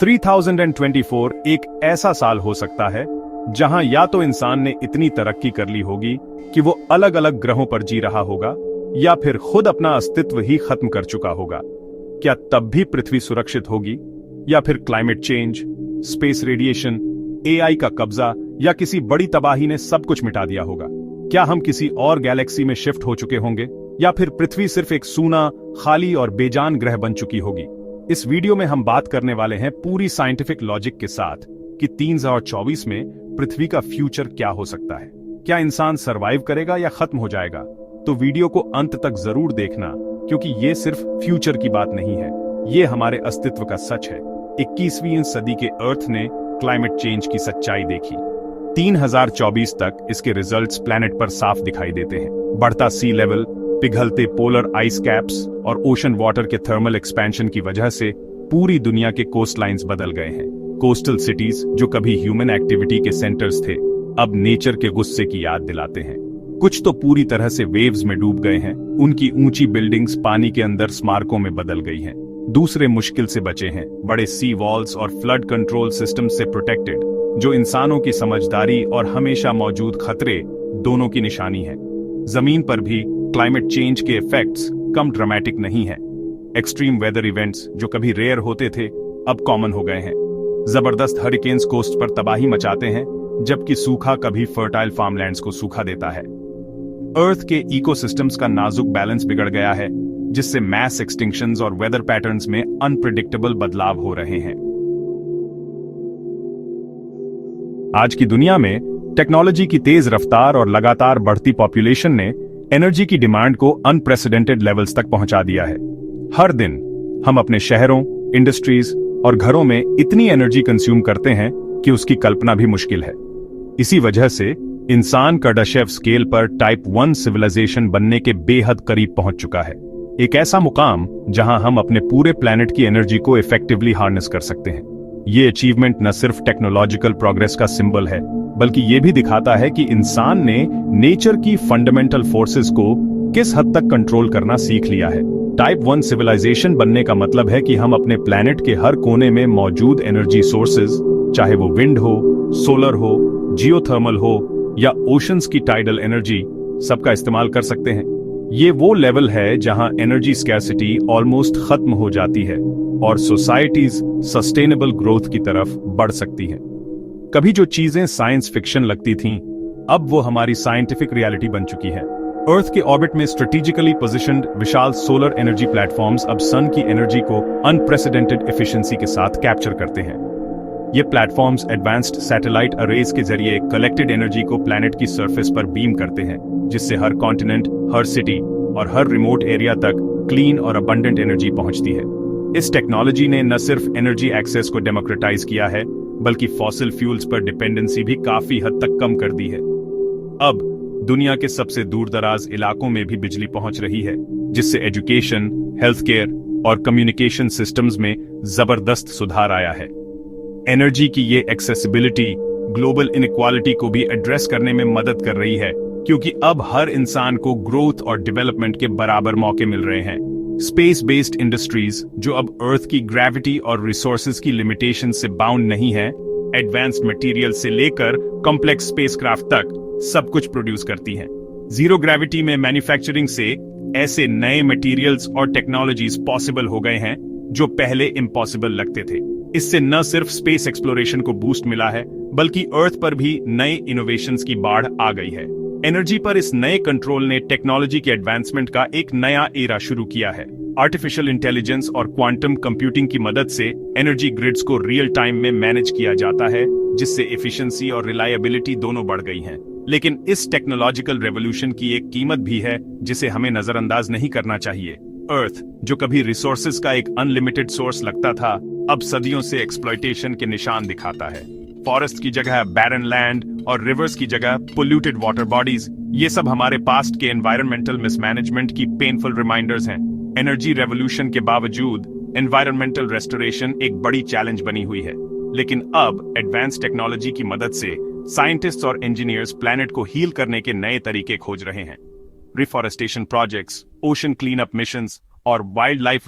3024 एक ऐसा साल हो सकता है जहां या तो इंसान ने इतनी तरक्की कर ली होगी कि वो अलग अलग ग्रहों पर जी रहा होगा, या फिर खुद अपना अस्तित्व ही खत्म कर चुका होगा। क्या तब भी पृथ्वी सुरक्षित होगी, या फिर climate change, space radiation, AI का कब्जा या किसी बड़ी तबाही ने सब कुछ मिटा दिया होगा? क्या हम किसी और गैलेक्सी में शिफ्ट हो चुके होंगे, या फिर पृथ्वी सिर्फ एक सूना, खाली और बेजान ग्रह बन चुकी होगी? इस वीडियो में हम बात करने वाले हैं पूरी साइंटिफिक लॉजिक के साथ कि 3024 में पृथ्वी का फ्यूचर क्या हो सकता है। क्या इंसान सरवाइव करेगा या खत्म हो जाएगा? तो वीडियो को अंत तक जरूर देखना, क्योंकि ये सिर्फ फ्यूचर की बात नहीं है, ये हमारे अस्तित्व का सच है। 21वीं सदी के अर्थ ने क्लाइमेट चेंज की सच्चाई देखी। 3024 तक इसके रिजल्ट्स प्लैनेट पर साफ दिखाई देते हैं। बढ़ता सी लेवल, पिघलते पोलर आइस कैप्स और ओशन वाटर के थर्मल एक्सपेंशन की वजह से पूरी दुनिया के कोस्ट लाइन्स बदल गए हैं। कोस्टल सिटीज जो कभी ह्यूमन एक्टिविटी के सेंटर्स थे, अब नेचर के गुस्से की याद दिलाते हैं। कुछ तो पूरी तरह से वेव्स में डूब गए हैं, उनकी ऊंची बिल्डिंग्स पानी के अंदर स्मारकों में बदल गई हैं। दूसरे मुश्किल से बचे हैं, बड़े सी वॉल्स और फ्लड कंट्रोल सिस्टम से प्रोटेक्टेड, जो इंसानों की समझदारी और हमेशा मौजूद खतरे दोनों की निशानी है। जमीन पर भी क्लाइमेट चेंज के इफेक्ट्स कम ड्रामेटिक नहीं है। एक्सट्रीम वेदर इवेंट्स जो कभी रेयर होते थे, अब कॉमन हो गए हैं। जबरदस्त हरिकेन्स कोस्ट पर तबाही मचाते हैं, जबकि सूखा कभी फर्टाइल फार्मलैंड्स को सूखा देता है। अर्थ के इकोसिस्टम्स का नाजुक बैलेंस बिगड़ गया है, जिससे मैस एक्सटिंक्शंस और वेदर पैटर्न्स में अनप्रिडिक्टेबल बदलाव हो रहे हैं। आज की दुनिया में टेक्नोलॉजी की तेज रफ्तार और लगातार बढ़ती पॉपुलेशन ने एनर्जी की डिमांड को अनप्रेसिडेंटेड लेवल्स तक पहुंचा दिया है। हर दिन हम अपने शहरों, इंडस्ट्रीज और घरों में इतनी एनर्जी कंज्यूम करते हैं कि उसकी कल्पना भी मुश्किल है। इसी वजह से इंसान कार्डाशेव स्केल पर टाइप 1 सिविलाइजेशन बनने के बेहद करीब पहुंच चुका है। एक ऐसा मुकाम जहां हम अपने पूरे प्लेनेट की एनर्जी को इफेक्टिवली हार्नेस कर सकते हैं। ये अचीवमेंट न सिर्फ टेक्नोलॉजिकल प्रोग्रेस का सिंबल है, बल्कि ये भी दिखाता है कि इंसान ने नेचर की फंडामेंटल फोर्सेस को किस हद तक कंट्रोल करना सीख लिया है। टाइप 1 सिविलाइजेशन बनने का मतलब है कि हम अपने प्लेनेट के हर कोने में मौजूद एनर्जी सोर्सेज, चाहे वो विंड हो, सोलर हो, जियोथर्मल हो या ओशंस की टाइडल एनर्जी, सबका इस्तेमाल कर सकते हैं। ये वो लेवल है जहां एनर्जी स्कैर्सिटी ऑलमोस्ट खत्म हो जाती है और सोसाइटीज सस्टेनेबल ग्रोथ की तरफ बढ़ सकती हैं। कभी जो चीजें साइंस फिक्शन लगती थीं, अब वो हमारी साइंटिफिक रियलिटी बन चुकी है। अर्थ के ऑर्बिट में स्ट्रेटेजिकली पोजीशन्ड विशाल सोलर एनर्जी प्लेटफॉर्म्स अब सन की एनर्जी को अनप्रेसिडेंटेड एफिशिएंसी के साथ कैप्चर करते हैं। ये प्लेटफॉर्म्स एडवांस्ड सैटेलाइट अरेज के जरिए कलेक्टेड एनर्जी को प्लैनेट की सरफेस पर बीम करते हैं, जिससे हर कॉन्टिनेंट, हर सिटी और हर रिमोट एरिया तक क्लीन और अबंडेंट एनर्जी पहुंचती है। इस टेक्नोलॉजी ने न सिर्फ एनर्जी एक्सेस को डेमोक्रेटाइज किया है, बल्कि फॉसिल फ्यूल्स पर डिपेंडेंसी भी काफी हद तक कम कर दी है। अब दुनिया के सबसे दूरदराज इलाकों में भी बिजली पहुंच रही है, जिससे एजुकेशन, हेल्थ केयर और कम्युनिकेशन सिस्टम्स में जबरदस्त सुधार आया है। एनर्जी की ये एक्सेसिबिलिटी ग्लोबल इनइक्वालिटी को भी एड्रेस करने में मदद कर रही है, क्योंकि अब हर इंसान को ग्रोथ और डेवलपमेंट के बराबर मौके मिल रहे हैं। स्पेस बेस्ड इंडस्ट्रीज जो अब अर्थ की ग्रेविटी और रिसोर्सेज की लिमिटेशन से बाउंड नहीं है, एडवांस्ड मटेरियल से लेकर कॉम्प्लेक्स स्पेसक्राफ्ट तक सब कुछ प्रोड्यूस करती हैं। जीरो ग्रेविटी में मैन्युफैक्चरिंग से ऐसे नए मटेरियल्स और टेक्नोलॉजीज पॉसिबल हो गए हैं जो पहले इम्पॉसिबल लगते थे। इससे न सिर्फ स्पेस एक्सप्लोरेशन को बूस्ट मिला है, बल्कि अर्थ पर भी नए इनोवेशंस की बाढ़ आ गई है। एनर्जी पर इस नए कंट्रोल ने टेक्नोलॉजी के एडवांसमेंट का एक नया एरा शुरू किया है। आर्टिफिशियल इंटेलिजेंस और क्वांटम कंप्यूटिंग की मदद से एनर्जी ग्रिड्स को रियल टाइम में मैनेज किया जाता है, जिससे एफिशिएंसी और रिलायबिलिटी दोनों बढ़ गई हैं। लेकिन इस टेक्नोलॉजिकल रेवोल्यूशन की एक कीमत भी है, जिसे हमें नजरअंदाज नहीं करना चाहिए। अर्थ, जो कभी रिसोर्सेज का एक अनलिमिटेड सोर्स लगता था, अब सदियों से एक्सप्लॉयटेशन के निशान दिखाता है। फॉरेस्ट की जगह बैरन लैंड और रिवर्स की जगह पोल्यूटेड वाटर बॉडीज, ये सब हमारे पास्ट के एनवायरमेंटल मिसमैनेजमेंट की पेनफुल रिमाइंडर्स हैं। एनर्जी रेवोल्यूशन के बावजूद एनवायरमेंटल रेस्टोरेशन एक बड़ी चैलेंज बनी हुई है, लेकिन अब एडवांस टेक्नोलॉजी की मदद से साइंटिस्ट्स और इंजीनियर्स प्लैनेट को हील करने के नए तरीके खोज रहे हैं। Reforestation projects, ocean clean up missions और वाइल्ड लाइफ